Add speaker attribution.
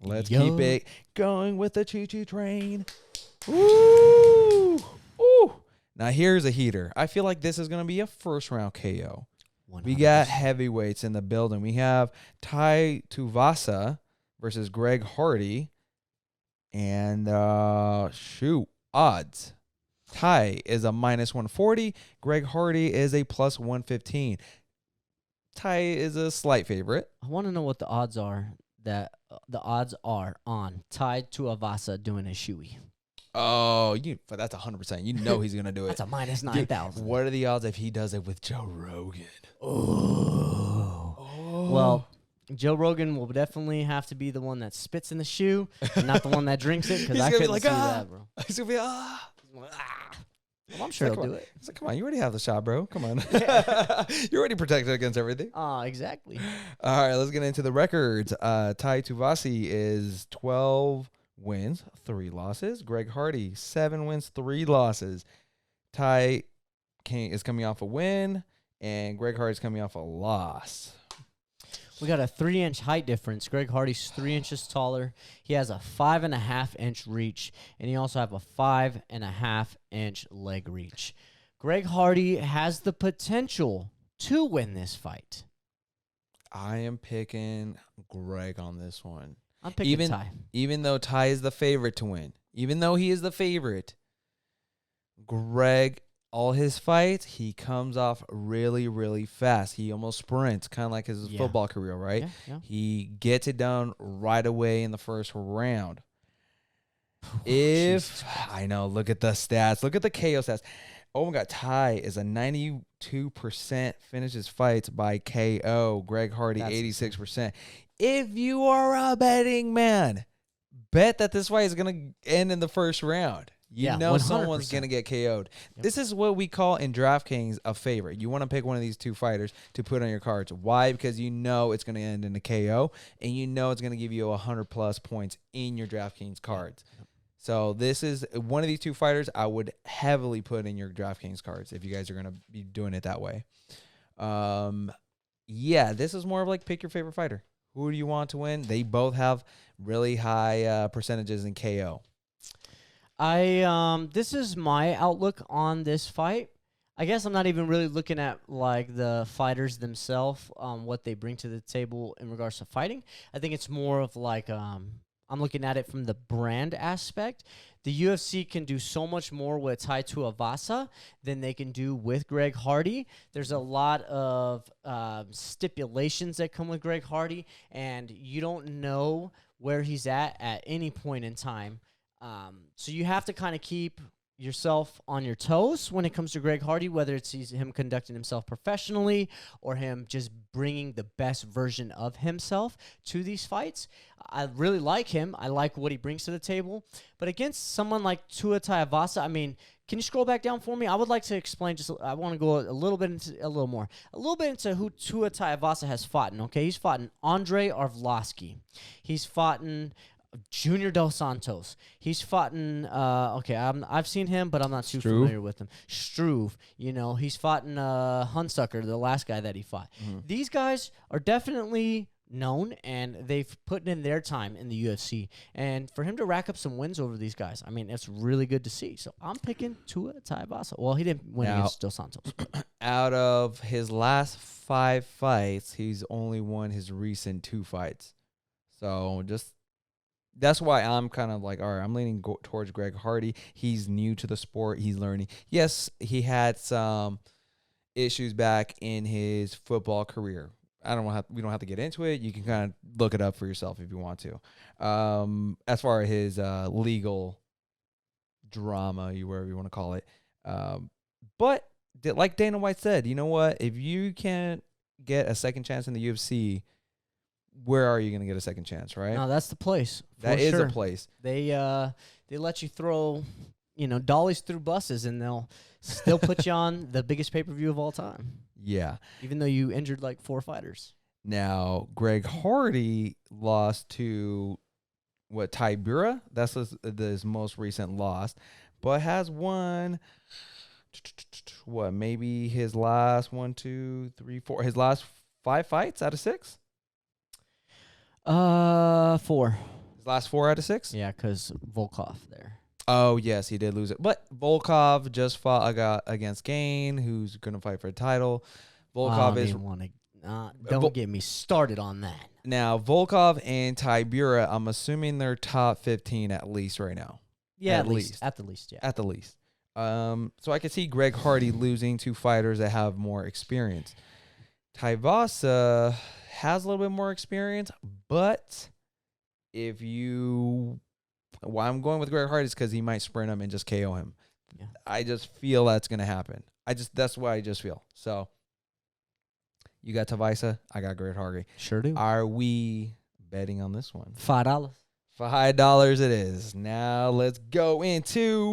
Speaker 1: Let's keep it going with the choo-choo train. Ooh. Ooh. Now, here's a heater. I feel like this is going to be a first-round KO. 100%. We got heavyweights in the building. We have Tuivasa versus Greg Hardy. And, odds. Ty is a -140. Greg Hardy is a +115. Ty is a slight favorite.
Speaker 2: I want to know what the odds are on Ty Tuivasa doing a shoey.
Speaker 1: Oh, that's 100%. You know he's gonna do it.
Speaker 2: That's a -9,000.
Speaker 1: What are the odds if he does it with Joe Rogan?
Speaker 2: Oh. Well, Joe Rogan will definitely have to be the one that spits in the shoe, and not the one that drinks it, because I couldn't see that, bro.
Speaker 1: He's gonna be
Speaker 2: Well, I'm sure he'll do it.
Speaker 1: He's like, come on, you already have the shot, bro. Come on. You're already protected against everything.
Speaker 2: Exactly.
Speaker 1: All right, let's get into the records. Ty Tuivasa is 12 wins, 3 losses. Greg Hardy, 7 wins, 3 losses. Ty is coming off a win, and Greg Hardy is coming off a loss.
Speaker 2: We got a 3-inch height difference. Greg Hardy's 3 inches taller. He has a 5.5-inch reach, and he also have a 5.5-inch leg reach. Greg Hardy has the potential to win this fight.
Speaker 1: I am picking Greg on this one.
Speaker 2: I'm picking Ty.
Speaker 1: Even though Ty is the favorite to win, even though he is the favorite, Greg, all his fights, he comes off really, really fast. He almost sprints, kind of like his football career, right?
Speaker 2: Yeah.
Speaker 1: He gets it done right away in the first round. I know, look at the stats. Look at the KO stats. Oh my God, Ty is a 92% finishes fights by KO. Greg Hardy, 86%. If you are a betting man, bet that this fight is going to end in the first round. You know 100%. Someone's going to get KO'd. Yep. This is what we call in DraftKings a favorite. You want to pick one of these two fighters to put on your cards. Why? Because you know it's going to end in a KO, and you know it's going to give you 100+ points in your DraftKings cards. Yep. So this is one of these two fighters I would heavily put in your DraftKings cards if you guys are going to be doing it that way. This is more of like pick your favorite fighter. Who do you want to win? They both have really high percentages in KO.
Speaker 2: This is my outlook on this fight. I guess I'm not even really looking at like the fighters themselves, what they bring to the table in regards to fighting. I think it's more of like I'm looking at it from the brand aspect. The UFC can do so much more with Tai Tuivasa than they can do with Greg Hardy. There's a lot of stipulations that come with Greg Hardy, and you don't know where he's at any point in time. So you have to kind of keep yourself on your toes when it comes to Greg Hardy, whether it's him conducting himself professionally or him just bringing the best version of himself to these fights. I really like him. I like what he brings to the table. But against someone like Tua Tuivasa, I mean, can you scroll back down for me? I would like to explain I want to go a little bit into who Tua Tuivasa has fought in, okay? He's fought in Andre Arlovski. He's fought in Junior Dos Santos. He's fought in, I've seen him, but I'm not too familiar with him. Struve, he's fought in Hunsucker, the last guy that he fought. Mm-hmm. These guys are definitely known, and they've put in their time in the UFC. And for him to rack up some wins over these guys, I mean, it's really good to see. So I'm picking Tua Tuivasa. Well, he didn't win against Dos Santos.
Speaker 1: Out of his last 5 fights, he's only won his recent 2 fights. So that's why I'm kind of like, all right, I'm leaning towards Greg Hardy. He's new to the sport. He's learning. Yes, he had some issues back in his football career. We don't have to get into it. You can kind of look it up for yourself if you want to. As far as his legal drama, whatever you want to call it. But like Dana White said, you know what? If you can't get a second chance in the UFC, where are you going to get a second chance, right?
Speaker 2: No, that's the place.
Speaker 1: That is a place.
Speaker 2: They let you throw, dollies through buses, and they'll still put you on the biggest pay-per-view of all time.
Speaker 1: Yeah.
Speaker 2: Even though you injured like 4 fighters.
Speaker 1: Now, Greg Hardy lost to Tybura? That's his most recent loss, but has won maybe his last 1, 2, 3, 4, his last 5 fights out of 6?
Speaker 2: 4.
Speaker 1: Last 4 out of 6?
Speaker 2: Yeah, because Volkov there.
Speaker 1: Oh, yes, he did lose it. But Volkov just fought against Gain, who's going to fight for a title. Volkov is...
Speaker 2: Don't get me started on that.
Speaker 1: Now, Volkov and Tybura, I'm assuming they're top 15 at least right now.
Speaker 2: Yeah,
Speaker 1: At
Speaker 2: at least.
Speaker 1: least.
Speaker 2: At the least, yeah.
Speaker 1: At the least. So I could see Greg Hardy losing to fighters that have more experience. Tuivasa has a little bit more experience, but why I'm going with Greg Hardy is because he might sprint him and just KO him.
Speaker 2: Yeah.
Speaker 1: I just feel that's going to happen. That's what I just feel. So you got Tuivasa, I got Greg Hardy.
Speaker 2: Sure do.
Speaker 1: Are we betting on this one?
Speaker 2: $5.
Speaker 1: $5 it is. Now let's go into